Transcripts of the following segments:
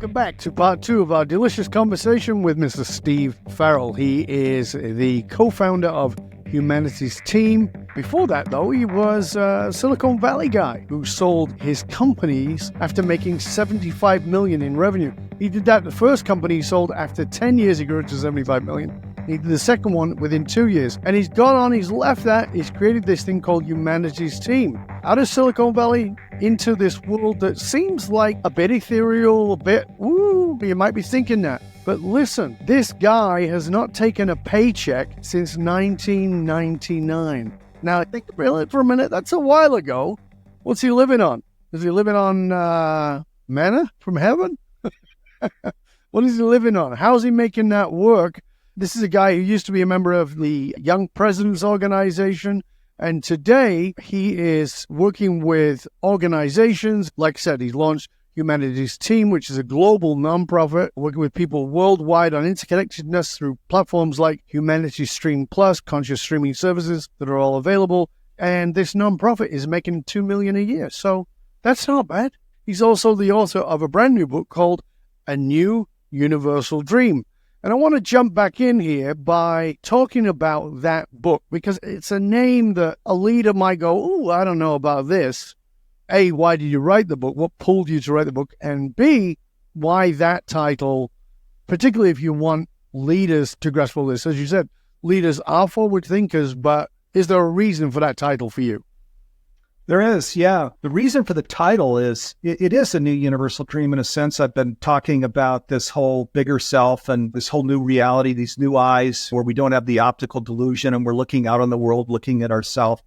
Welcome back to part 2 of our delicious conversation with Mr. Steve Farrell. He is the co-founder of Humanity's Team. Before that, though, he was a Silicon Valley guy who sold his companies after making $75 million in revenue. He did that. The first company he sold after 10 years, he grew it to $75 million. He did the second one within 2 years. And he's gone on, he's left that, he's created this thing called Humanity's Team. Out of Silicon Valley into this world that seems like a bit ethereal, a bit, you might be thinking that. But listen, this guy has not taken a paycheck since 1999. Now, think about it for a minute. That's a while ago. What's he living on? Is he living on manna from heaven? What is he living on? How's he making that work? This is a guy who used to be a member of the Young Presidents Organization. And today he is working with organizations. Like I said, he's launched Humanity's Team, which is a global nonprofit working with people worldwide on interconnectedness through platforms like Humanity Stream Plus, conscious streaming services that are all available. And this nonprofit is making $2 million a year. So that's not bad. He's also the author of a brand new book called A New Universal Dream. And I want to jump back in here by talking about that book, because it's a name that a leader might go, I don't know about this. A, why did you write the book? What pulled you to write the book? And B, why that title, particularly if you want leaders to grasp all this? As you said, leaders are forward thinkers, but is there a reason for that title for you? There is, yeah. The reason for the title is, it is a new universal dream in a sense. I've been talking about this whole bigger self and this whole new reality, these new eyes where we don't have the optical delusion and we're looking out on the world, looking at ourselves.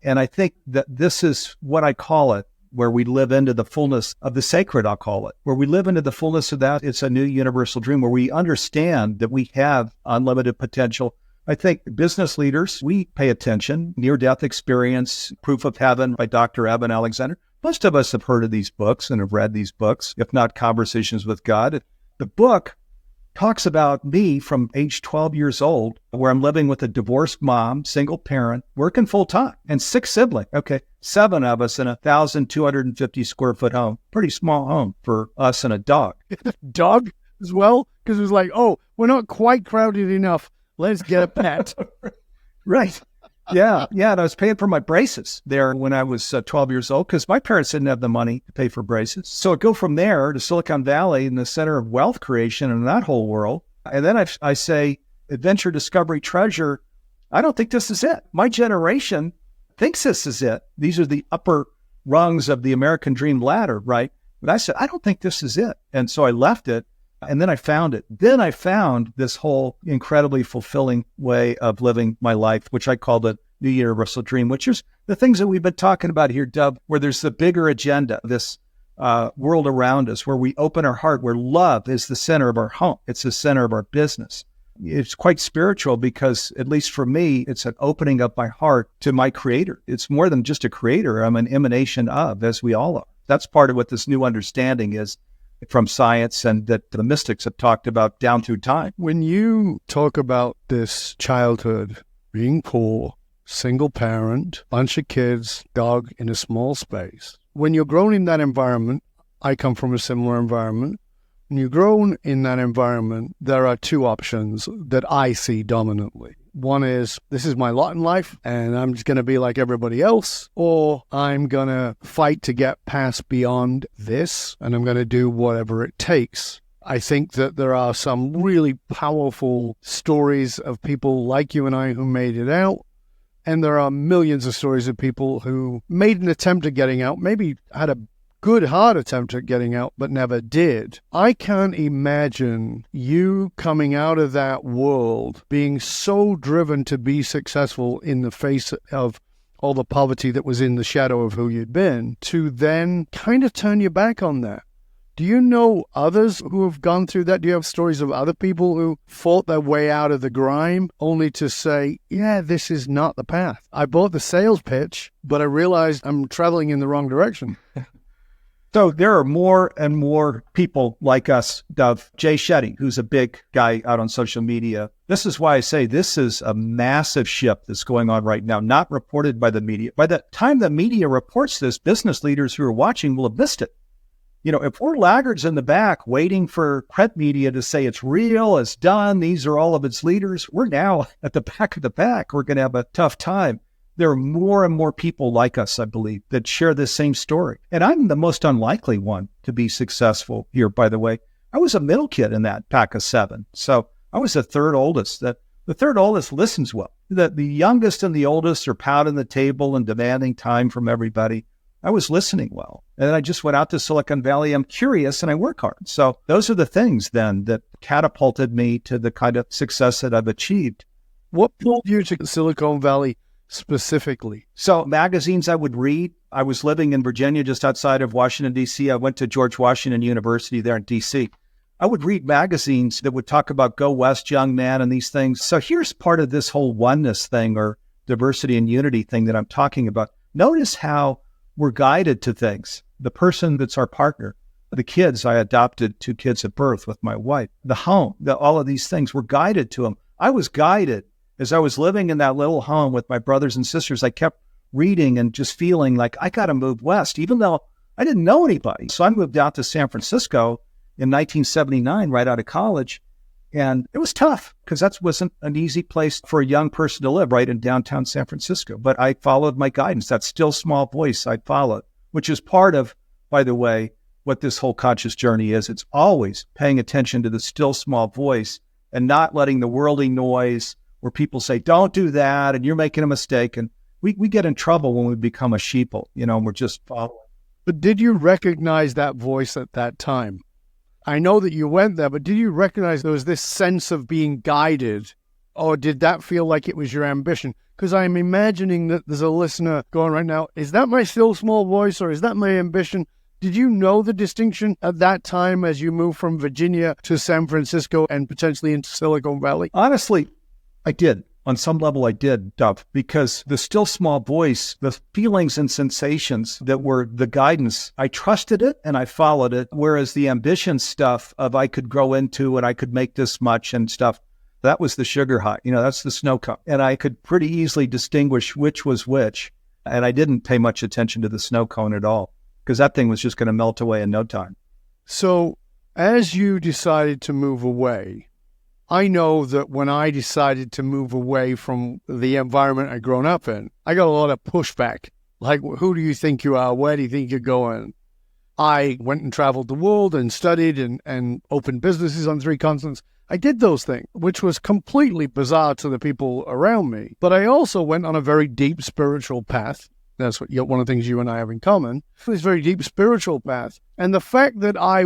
And I think that this is what I call it, where we live into the fullness of the sacred, I'll call it. Where we live into the fullness of that, it's a new universal dream where we understand that we have unlimited potential. I think business leaders, we pay attention. Near-Death Experience, Proof of Heaven by Dr. Eben Alexander. Most of us have heard of these books and have read these books, if not Conversations with God. The book talks about me from age 12 years old, where I'm living with a divorced mom, single parent, working full time, and 6 siblings. Okay, 7 of us in a 1,250 square foot home. Pretty small home for us and a dog. Dog as well? Because it was like, we're not quite crowded enough. Let's get a pet. Right. Yeah. And I was paying for my braces there when I was 12 years old because my parents didn't have the money to pay for braces. So I go from there to Silicon Valley in the center of wealth creation in that whole world. And then I say, adventure, discovery, treasure. I don't think this is it. My generation thinks this is it. These are the upper rungs of the American dream ladder, right? But I said, I don't think this is it. And so I left it. And then I found it. Then I found this whole incredibly fulfilling way of living my life, which I call the New Universal Dream, which is the things that we've been talking about here, Dub, where there's the bigger agenda, this world around us, where we open our heart, where love is the center of our home. It's the center of our business. It's quite spiritual because, at least for me, it's an opening up my heart to my creator. It's more than just a creator. I'm an emanation of, as we all are. That's part of what this new understanding is from science and that the mystics have talked about down through time. When you talk about this childhood, being poor, single parent, bunch of kids, dog in a small space, when you're grown in that environment, I come from a similar environment. When you're grown in that environment, there are 2 options that I see dominantly. One is, this is my lot in life, and I'm just going to be like everybody else, or I'm going to fight to get past beyond this, and I'm going to do whatever it takes. I think that there are some really powerful stories of people like you and I who made it out, and there are millions of stories of people who made an attempt at getting out, maybe had a good hard attempt at getting out, but never did. I can't imagine you coming out of that world being so driven to be successful in the face of all the poverty that was in the shadow of who you'd been, to then kind of turn your back on that. Do you know others who have gone through that? Do you have stories of other people who fought their way out of the grime only to say, yeah, this is not the path. I bought the sales pitch, but I realized I'm traveling in the wrong direction. So there are more and more people like us, Dov. Jay Shetty, who's a big guy out on social media. This is why I say this is a massive shift that's going on right now, not reported by the media. By the time the media reports this, business leaders who are watching will have missed it. If we're laggards in the back waiting for print media to say it's real, it's done, these are all of its leaders, we're now at the back of the pack. We're going to have a tough time. There are more and more people like us, I believe, that share this same story. And I'm the most unlikely one to be successful here, by the way. I was a middle kid in that pack of 7. So I was the third oldest. The third oldest listens well. The youngest and the oldest are pounding the table and demanding time from everybody. I was listening well. And then I just went out to Silicon Valley. I'm curious and I work hard. So those are the things then that catapulted me to the kind of success that I've achieved. What pulled you to Silicon Valley specifically? So magazines I would read. I was living in Virginia, just outside of Washington, D.C. I went to George Washington University there in D.C. I would read magazines that would talk about Go West, Young Man, and these things. So here's part of this whole oneness thing or diversity and unity thing that I'm talking about. Notice how we're guided to things. The person that's our partner, the kids, I adopted 2 kids at birth with my wife, the home, all of these things, we're guided to them. I was guided as I was living in that little home with my brothers and sisters. I kept reading and just feeling like I got to move west, even though I didn't know anybody. So I moved out to San Francisco in 1979, right out of college. And it was tough because that wasn't an easy place for a young person to live, right in downtown San Francisco. But I followed my guidance, that still small voice I followed, which is part of, by the way, what this whole conscious journey is. It's always paying attention to the still small voice and not letting the worldly noise where people say, don't do that, and you're making a mistake. And we get in trouble when we become a sheeple, and we're just following. But did you recognize that voice at that time? I know that you went there, but did you recognize there was this sense of being guided, or did that feel like it was your ambition? Because I'm imagining that there's a listener going right now, is that my still small voice, or is that my ambition? Did you know the distinction at that time as you moved from Virginia to San Francisco and potentially into Silicon Valley? Honestly, I did. On some level, I did, Dove, because the still small voice, the feelings and sensations that were the guidance, I trusted it and I followed it. Whereas the ambition stuff of I could grow into and I could make this much and stuff, that was the sugar high. That's the snow cone. And I could pretty easily distinguish which was which. And I didn't pay much attention to the snow cone at all because that thing was just going to melt away in no time. So as you decided to move away, I know that when I decided to move away from the environment I'd grown up in, I got a lot of pushback. Like, who do you think you are? Where do you think you're going? I went and traveled the world and studied and opened businesses on 3 continents. I did those things, which was completely bizarre to the people around me. But I also went on a very deep spiritual path. That's one of the things you and I have in common. This very deep spiritual path. And the fact that I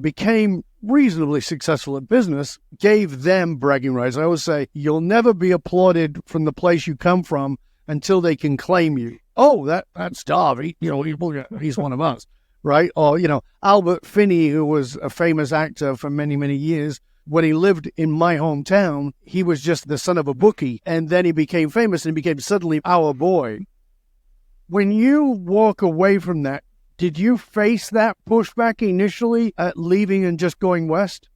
became reasonably successful at business gave them bragging rights. I always say, you'll never be applauded from the place you come from until they can claim you. Oh, that's Darby. He's one of us, right? Or, Albert Finney, who was a famous actor for many, many years. When he lived in my hometown, he was just the son of a bookie. And then he became famous and became suddenly our boy. When you walk away from that, did you face that pushback initially at leaving and just going west?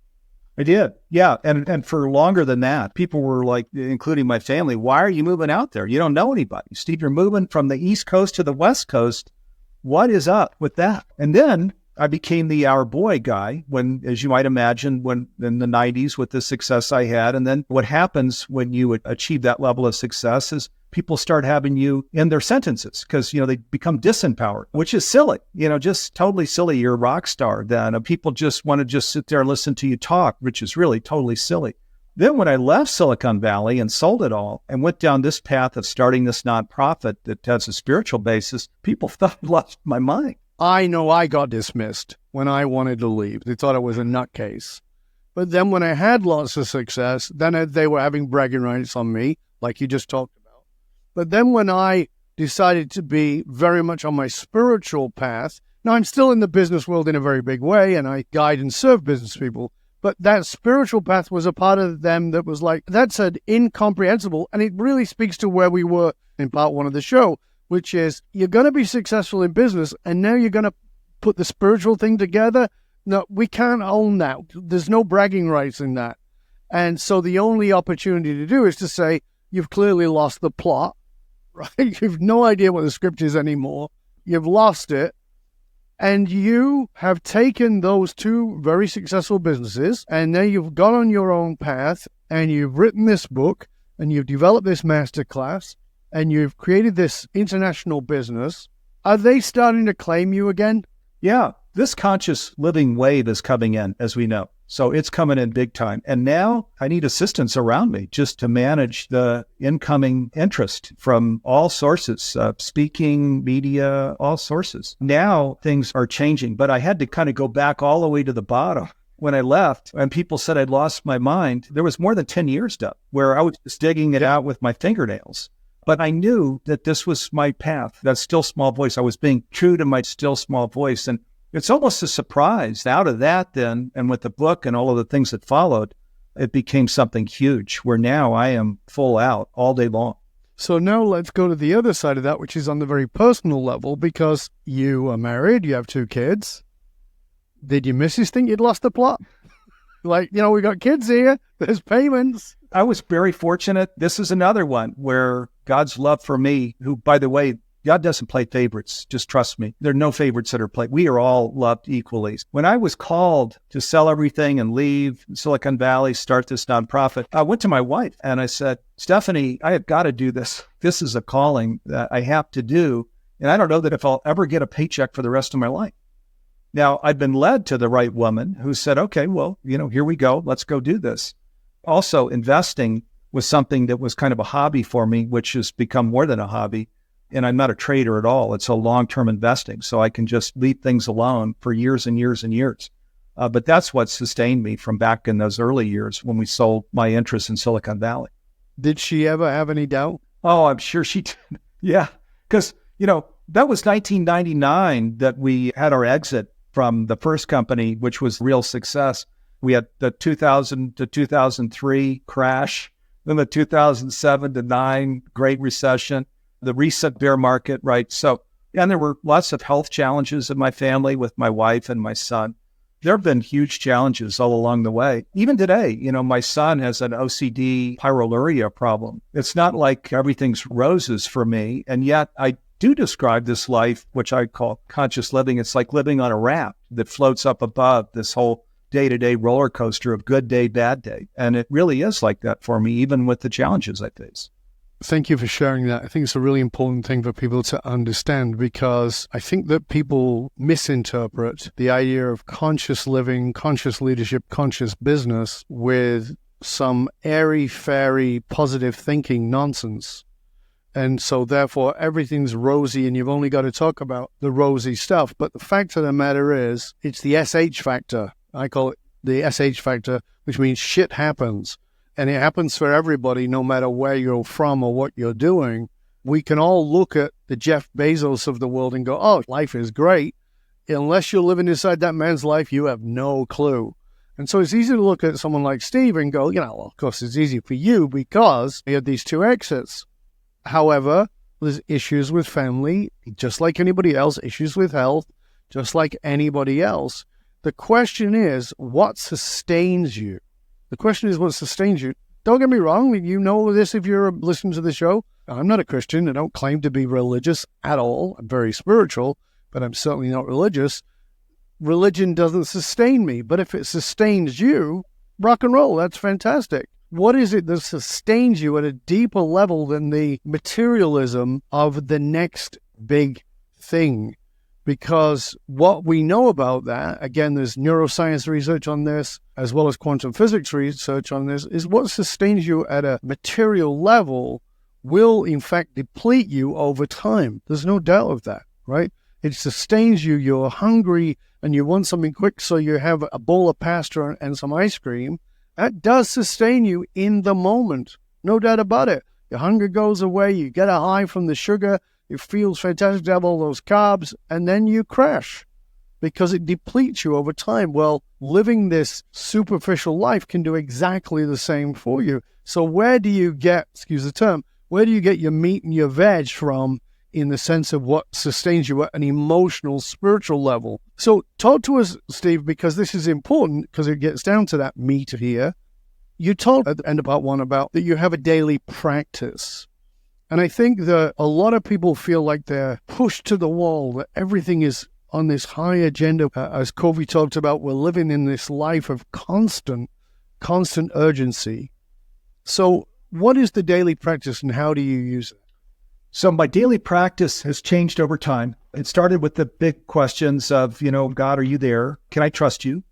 I did. Yeah. And for longer than that, people were like, including my family, why are you moving out there? You don't know anybody. Steve, you're moving from the East Coast to the West Coast. What is up with that? And then I became the our boy guy when, as you might imagine, when in the 90s with the success I had. And then what happens when you achieve that level of success is people start having you in their sentences because, they become disempowered, which is silly, just totally silly. You're a rock star then. People just want to just sit there and listen to you talk, which is really totally silly. Then when I left Silicon Valley and sold it all and went down this path of starting this nonprofit that has a spiritual basis, people thought I lost my mind. I know I got dismissed when I wanted to leave. They thought I was a nutcase. But then when I had lots of success, then they were having bragging rights on me, like you just talked about. But then when I decided to be very much on my spiritual path, now I'm still in the business world in a very big way, and I guide and serve business people. But that spiritual path was a part of them that was like, that's an incomprehensible. And it really speaks to where we were in part 1 of the show, which is you're going to be successful in business, and now you're going to put the spiritual thing together. No, we can't own that. There's no bragging rights in that. And so the only opportunity to do is to say, you've clearly lost the plot, right? You've no idea what the script is anymore. You've lost it. And you have taken those two very successful businesses, and now you've gone on your own path, and you've written this book, and you've developed this masterclass, and you've created this international business. Are they starting to claim you again? Yeah, this conscious living wave is coming in, as we know. So it's coming in big time. And now I need assistance around me just to manage the incoming interest from all sources, speaking, media, all sources. Now things are changing, but I had to kind of go back all the way to the bottom. When I left and people said I'd lost my mind, there was more than 10 years done where I was just digging it out with my fingernails. But I knew that this was my path, that still small voice. I was being true to my still small voice. And it's almost a surprise. Out of that then, and with the book and all of the things that followed, it became something huge where now I am full out all day long. So now let's go to the other side of that, which is on the very personal level, because you are married, you have 2 kids. Did your missus think you'd lost the plot? Like, we got kids here, there's payments. I was very fortunate. This is another one where God's love for me, who, by the way, God doesn't play favorites. Just trust me. There are no favorites that are played. We are all loved equally. When I was called to sell everything and leave Silicon Valley, start this nonprofit, I went to my wife and I said, Stephanie, I have got to do this. This is a calling that I have to do. And I don't know that if I'll ever get a paycheck for the rest of my life. Now, I've been led to the right woman who said, okay, well, here we go. Let's go do this. Also, investing was something that was kind of a hobby for me, which has become more than a hobby. And I'm not a trader at all. It's a long-term investing. So I can just leave things alone for years and years and years. But that's what sustained me from back in those early years when we sold my interest in Silicon Valley. Did she ever have any doubt? Oh, I'm sure she did. Yeah. Because, that was 1999 that we had our exit from the first company, which was real success. We had the 2000 to 2003 crash, then the 2007 to 9 Great Recession, the recent bear market, right? So, and there were lots of health challenges in my family with my wife and my son. There have been huge challenges all along the way. Even today, my son has an OCD pyroluria problem. It's not like everything's roses for me. And yet I do describe this life, which I call conscious living. It's like living on a raft that floats up above this whole day-to-day roller coaster of good day, bad day. And it really is like that for me, even with the challenges I face. Thank you for sharing that. I think it's a really important thing for people to understand, because I think that people misinterpret the idea of conscious living, conscious leadership, conscious business with some airy-fairy positive thinking nonsense. And so therefore everything's rosy and you've only got to talk about the rosy stuff. But the fact of the matter is, it's the SH factor. I call it the SH factor, which means shit happens. And it happens for everybody, no matter where you're from or what you're doing. We can all look at the Jeff Bezos of the world and go, oh, life is great. Unless you're living inside that man's life, you have no clue. And so it's easy to look at someone like Steve and go, well, of course it's easy for you because you had these 2 exits. However, there's issues with family, just like anybody else, issues with health, just like anybody else. The question is, what sustains you? The question is, what sustains you? Don't get me wrong, you know this if you're listening to the show. I'm not a Christian. I don't claim to be religious at all. I'm very spiritual, but I'm certainly not religious. Religion doesn't sustain me, but if it sustains you, rock and roll, that's fantastic. What is it that sustains you at a deeper level than the materialism of the next big thing? Because what we know about that, again, there's neuroscience research on this, as well as quantum physics research on this, is what sustains you at a material level will, in fact, deplete you over time. There's no doubt of that, right? It sustains you. You're hungry and you want something quick, so you have a bowl of pasta and some ice cream. That does sustain you in the moment. No doubt about it. Your hunger goes away. You get a high from the sugar. It feels fantastic to have all those carbs, and then you crash because it depletes you over time. Well, living this superficial life can do exactly the same for you. So where do you get, excuse the term, where do you get your meat and your veg from in the sense of what sustains you at an emotional, spiritual level? So talk to us, Steve, because this is important because it gets down to that meat here. You told at the end of part 1 about that you have a daily practice. And I think that a lot of people feel like they're pushed to the wall, that everything is on this high agenda. As Covey talked about, we're living in this life of constant urgency. So what is the daily practice and how do you use it? So my daily practice has changed over time. It started with the big questions of, God, are you there? Can I trust you?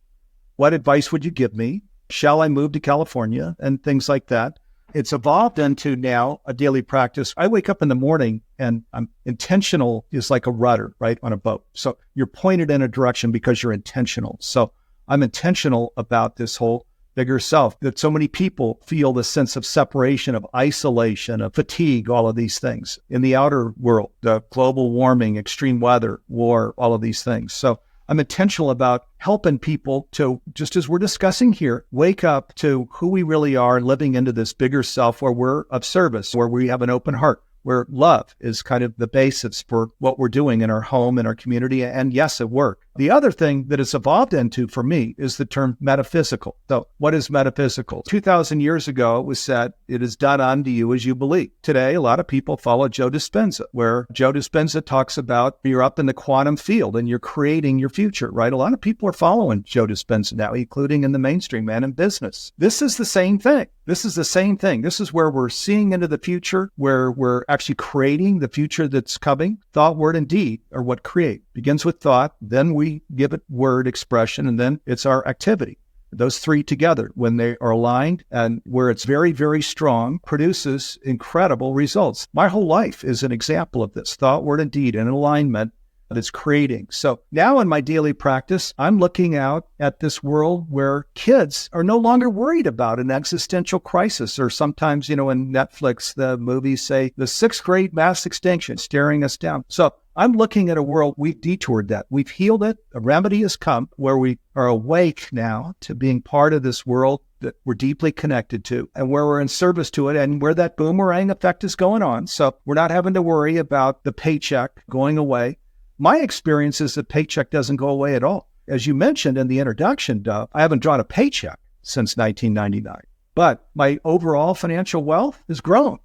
What advice would you give me? Shall I move to California? And things like that. It's evolved into now a daily practice. I wake up in the morning and I'm intentional is like a rudder, right, on a boat. So you're pointed in a direction because you're intentional. So I'm intentional about this whole bigger self, that so many people feel the sense of separation, of isolation, of fatigue, all of these things in the outer world, the global warming, extreme weather, war, all of these things. So I'm intentional about helping people to, just as we're discussing here, wake up to who we really are and living into this bigger self where we're of service, where we have an open heart, where love is kind of the basis for what we're doing in our home, in our community, and yes, at work. The other thing that it's evolved into for me is the term metaphysical. So what is metaphysical? 2,000 years ago, it was said, it is done unto you as you believe. Today, a lot of people follow Joe Dispenza, where Joe Dispenza talks about you're up in the quantum field and you're creating your future, right? A lot of people are following Joe Dispenza now, including in the mainstream and in business. This is the same thing. This is the same thing. This is where we're seeing into the future, where we're actually creating the future that's coming. Thought, word, and deed are what create. Begins with thought, then we give it word expression, and then it's our activity. Those three together, when they are aligned and where it's very, very strong, produces incredible results. My whole life is an example of this. Thought, word, and deed in alignment that it's creating. So now in my daily practice, I'm looking out at this world where kids are no longer worried about an existential crisis, or sometimes, in Netflix, the movies say the sixth grade mass extinction staring us down. So I'm looking at a world, we've detoured that. We've healed it. A remedy has come where we are awake now to being part of this world that we're deeply connected to and where we're in service to it and where that boomerang effect is going on. So we're not having to worry about the paycheck going away. My experience is that paycheck doesn't go away at all. As you mentioned in the introduction, Dov, I haven't drawn a paycheck since 1999, but my overall financial wealth has grown.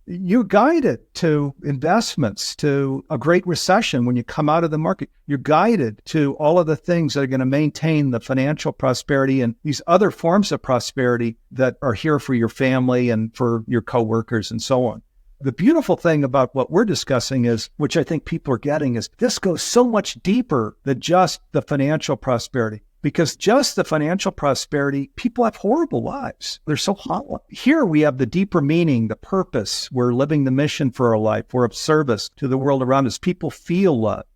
You're guided to investments, to a great recession when you come out of the market. You're guided to all of the things that are going to maintain the financial prosperity and these other forms of prosperity that are here for your family and for your coworkers and so on. The beautiful thing about what we're discussing is, which I think people are getting, is this goes so much deeper than just the financial prosperity. Because just the financial prosperity, people have horrible lives. They're so hot. Here we have the deeper meaning, the purpose. We're living the mission for our life. We're of service to the world around us. People feel loved.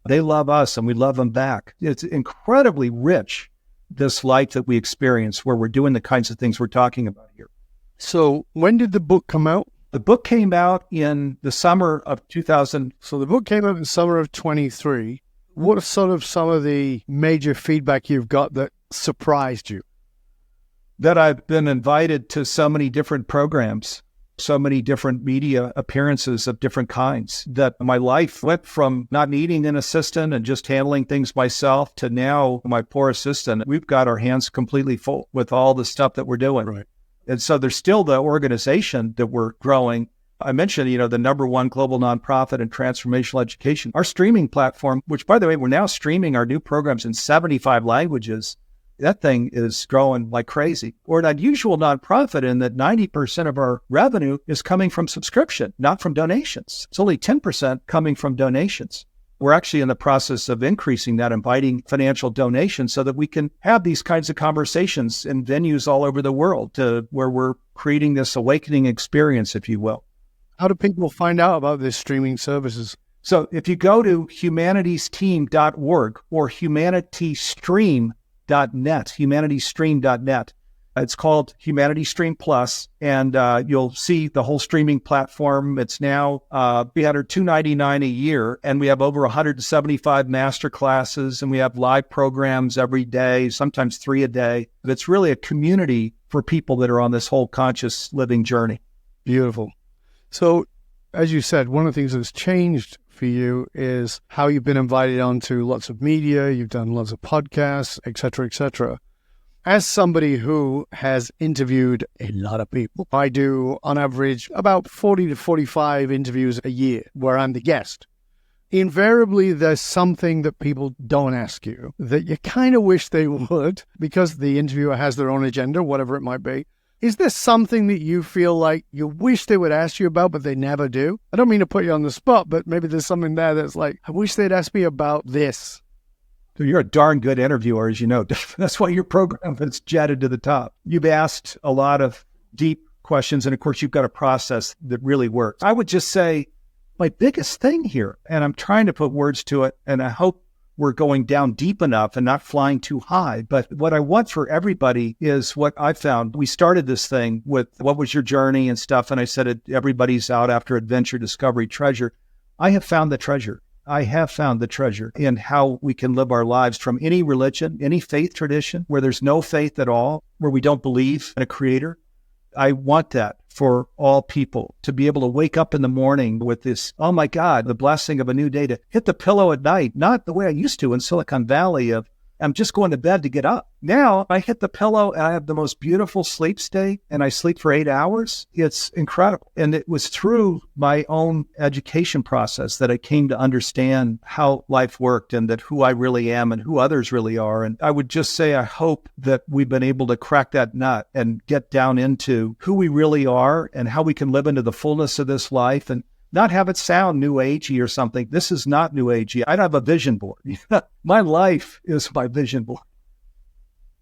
They love us and we love them back. It's incredibly rich, this life that we experience where we're doing the kinds of things we're talking about here. So when did the book come out? The book came out in the summer of 2000. So the book came out in summer of 23. What are sort of some of the major feedback you've got that surprised you? That I've been invited to so many different programs, so many different media appearances of different kinds, that my life went from not needing an assistant and just handling things myself to now my poor assistant. We've got our hands completely full with all the stuff that we're doing. Right. And so there's still the organization that we're growing. I mentioned, the number one global nonprofit in transformational education. Our streaming platform, which, by the way, we're now streaming our new programs in 75 languages. That thing is growing like crazy. We're an unusual nonprofit in that 90% of our revenue is coming from subscription, not from donations. It's only 10% coming from donations. We're actually in the process of increasing that, inviting financial donations so that we can have these kinds of conversations in venues all over the world to where we're creating this awakening experience, if you will. How do people find out about this streaming services? So if you go to humanitiesteam.org or humanitystream.net, it's called Humanity Stream Plus, and you'll see the whole streaming platform. It's now $299 a year, and we have over 175 master classes, and we have live programs every day, sometimes 3 a day. But it's really a community for people that are on this whole conscious living journey. Beautiful. So, as you said, one of the things that's changed for you is how you've been invited onto lots of media, you've done lots of podcasts, et cetera, et cetera. As somebody who has interviewed a lot of people, I do on average about 40 to 45 interviews a year where I'm the guest. invariably there's something that people don't ask you that you kind of wish they would because the interviewer has their own agenda, whatever it might be. Is there something that you feel like you wish they would ask you about, but they never do? I don't mean to put you on the spot, but maybe there's something there that's like, I wish they'd ask me about this. So you're a darn good interviewer, as you know. That's why your program has jetted to the top. You've asked a lot of deep questions, and of course, you've got a process that really works. I would just say my biggest thing here, and I'm trying to put words to it, and I hope we're going down deep enough and not flying too high. But what I want for everybody is what I found. We started this thing with what was your journey and stuff. And I said, everybody's out after adventure, discovery, treasure. I have found the treasure. I have found the treasure in how we can live our lives from any religion, any faith tradition, where there's no faith at all, where we don't believe in a creator. I want that for all people, to be able to wake up in the morning with this, oh my God, the blessing of a new day, to hit the pillow at night, not the way I used to in Silicon Valley of, I'm just going to bed to get up. Now I hit the pillow and I have the most beautiful sleep state and I sleep for 8 hours. It's incredible. And it was through my own education process that I came to understand how life worked and that who I really am and who others really are. And I would just say, I hope that we've been able to crack that nut and get down into who we really are and how we can live into the fullness of this life and not have it sound new agey or something. This is not new agey. I don't have a vision board. My life is my vision board.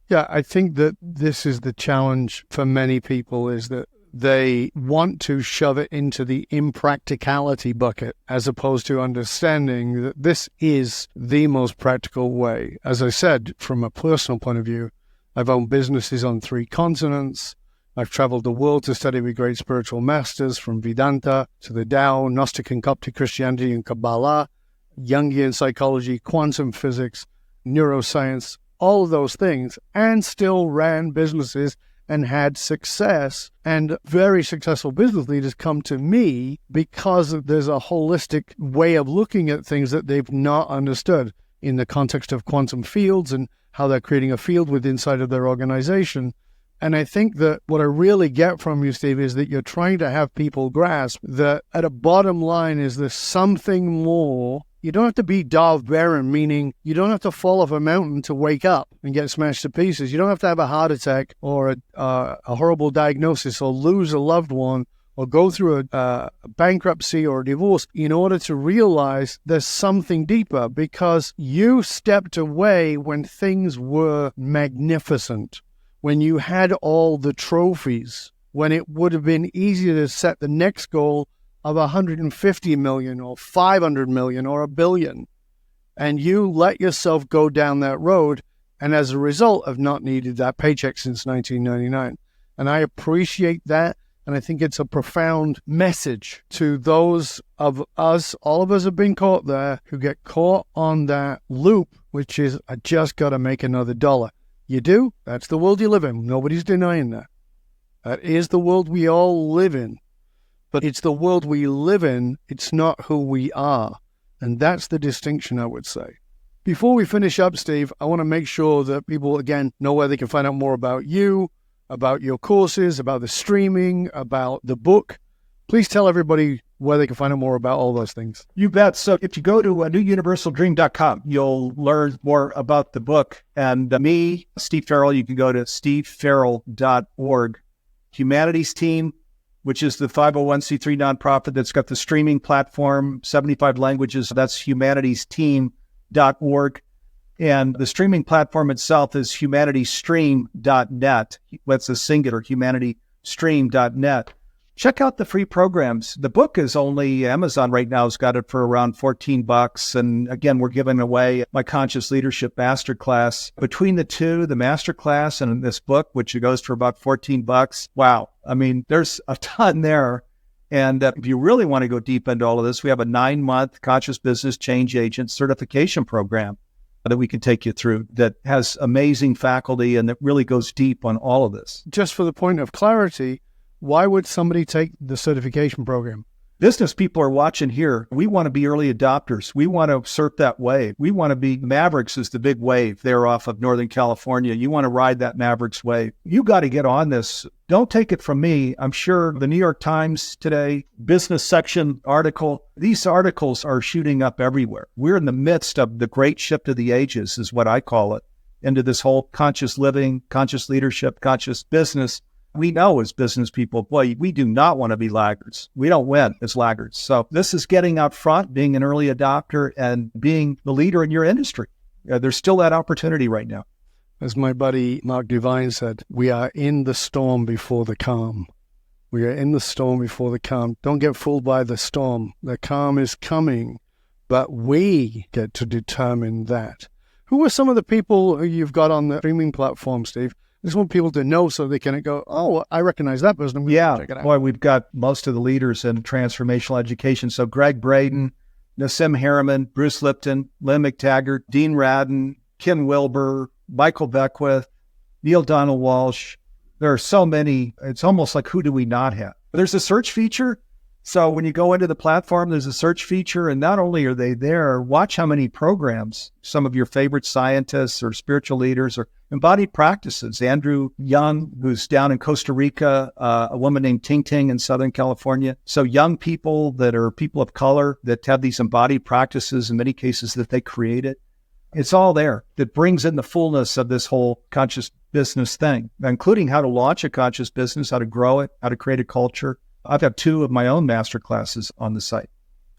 Yeah, I think that this is the challenge for many people, is that they want to shove it into the impracticality bucket as opposed to understanding that this is the most practical way. As I said, from a personal point of view, I've owned businesses on 3 continents. I've traveled the world to study with great spiritual masters, from Vedanta to the Tao, Gnostic and Coptic Christianity and Kabbalah, Jungian psychology, quantum physics, neuroscience, all of those things, and still ran businesses and had success. And very successful business leaders come to me because there's a holistic way of looking at things that they've not understood in the context of quantum fields and how they're creating a field within inside of their organization. And I think that what I really get from you, Steve, is that you're trying to have people grasp that at a bottom line is there's something more. You don't have to be Darth Vader, meaning you don't have to fall off a mountain to wake up and get smashed to pieces. You don't have to have a heart attack or a horrible diagnosis or lose a loved one or go through a bankruptcy or a divorce in order to realize there's something deeper, because you stepped away when things were magnificent, when you had all the trophies, when it would have been easier to set the next goal of 150 million or 500 million or $1 billion. And you let yourself go down that road, and as a result have not needed that paycheck since 1999. And I appreciate that. And I think it's a profound message to those of us, all of us have been caught there, who get caught on that loop, which is, I just got to make another dollar. You do? That's the world you live in. Nobody's denying that. That is the world we all live in. But it's the world we live in. It's not who we are. And that's the distinction, I would say. Before we finish up, Steve, I want to make sure that people, again, know where they can find out more about you, about your courses, about the streaming, about the book. Please tell everybody where they can find out more about all those things. You bet. So if you go to newuniversaldream.com, you'll learn more about the book. And me, Steve Farrell, you can go to stevefarrell.org. Humanities Team, which is the 501c3 nonprofit that's got the streaming platform, 75 languages. That's humanitiesteam.org. And the streaming platform itself is humanitystream.net. That's a singular, humanitystream.net. Check out the free programs. The book is only, Amazon right now has got it for around $14. And again, we're giving away my Conscious Leadership Masterclass. Between the two, the Masterclass and this book, which goes for about $14. Wow. I mean, there's a ton there. And if you really want to go deep into all of this, we have a 9-month Conscious Business Change Agent certification program that we can take you through that has amazing faculty and that really goes deep on all of this. Just for the point of clarity, why would somebody take the certification program? Business people are watching here. We want to be early adopters. We want to surf that wave. We want to be Mavericks is the big wave there off of Northern California. You want to ride that Mavericks wave. You got to get on this. Don't take it from me. I'm sure the New York Times today, business section article, these articles are shooting up everywhere. We're in the midst of the great shift of the ages is what I call it, into this whole conscious living, conscious leadership, conscious business. We know as business people, boy, we do not want to be laggards. We don't win as laggards. So this is getting out front, being an early adopter, and being the leader in your industry. There's still that opportunity right now. As my buddy Mark Devine said, we are in the storm before the calm. We are in the storm before the calm. Don't get fooled by the storm. The calm is coming, but we get to determine that. Who are some of the people who you've got on the streaming platform, Steve? I just want people to know so they can go, oh, I recognize that person. Check it out. Boy, we've got most of the leaders in transformational education. So Greg Braden, Nassim Harriman, Bruce Lipton, Lynn McTaggart, Dean Radden, Ken Wilber, Michael Beckwith, Neil Donald Walsh. There are so many. It's almost like, who do we not have? There's a search feature. So when you go into the platform, there's a search feature, and not only are they there, watch how many programs, some of your favorite scientists or spiritual leaders or embodied practices. Andrew Young, who's down in Costa Rica, a woman named Ting Ting in Southern California. So young people that are people of color that have these embodied practices, in many cases that they created. It's all there that brings in the fullness of this whole conscious business thing, including how to launch a conscious business, how to grow it, how to create a culture. I've got 2 of my own master classes on the site.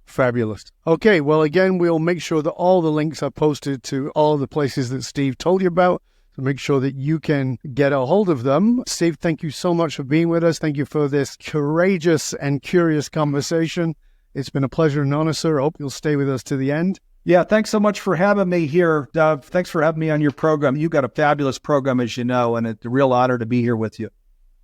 Fabulous. Okay, well, again, we'll make sure that all the links are posted to all the places that Steve told you about. So make sure that you can get a hold of them. Steve, thank you so much for being with us. Thank you for this courageous and curious conversation. It's been a pleasure and honor, sir. I hope you'll stay with us to the end. Yeah, thanks so much for having me here, Dov. Thanks for having me on your program. You've got a fabulous program, as you know, and it's a real honor to be here with you.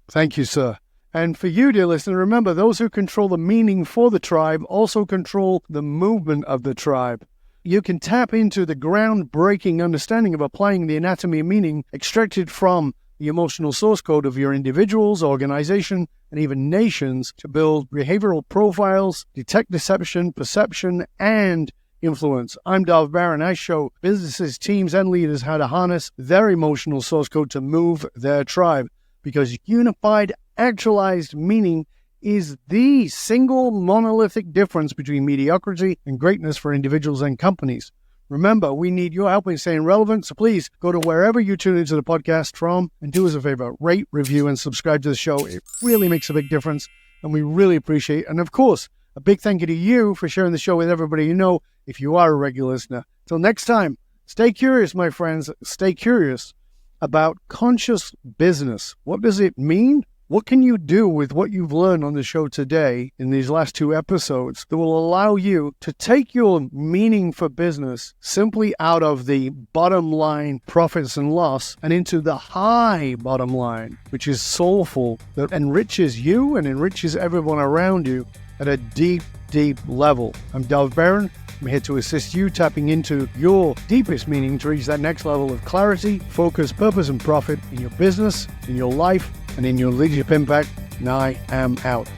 Thank you, sir. And for you, dear listener, remember, those who control the meaning for the tribe also control the movement of the tribe. You can tap into the groundbreaking understanding of applying the anatomy of meaning extracted from the emotional source code of your individuals, organization, and even nations to build behavioral profiles, detect deception, perception, and influence. I'm Dov Barron. I show businesses, teams, and leaders how to harness their emotional source code to move their tribe, because unified actualized meaning is the single monolithic difference between mediocrity and greatness for individuals and companies. Remember, we need your help in staying relevant, so please go to wherever you tune into the podcast from and do us a favor, rate, review, and subscribe to the show. It really makes a big difference, and we really appreciate it. And of course, a big thank you to you for sharing the show with everybody you know if you are a regular listener. Till next time, stay curious, my friends. Stay curious about conscious business. What does it mean? What can you do with what you've learned on the show today in these last 2 episodes that will allow you to take your meaning for business simply out of the bottom line profits and loss and into the high bottom line, which is soulful, that enriches you and enriches everyone around you at a deep, deep level. I'm Dov Barron. I'm here to assist you tapping into your deepest meaning to reach that next level of clarity, focus, purpose, and profit in your business, in your life, and in your leadership impact. And I am out.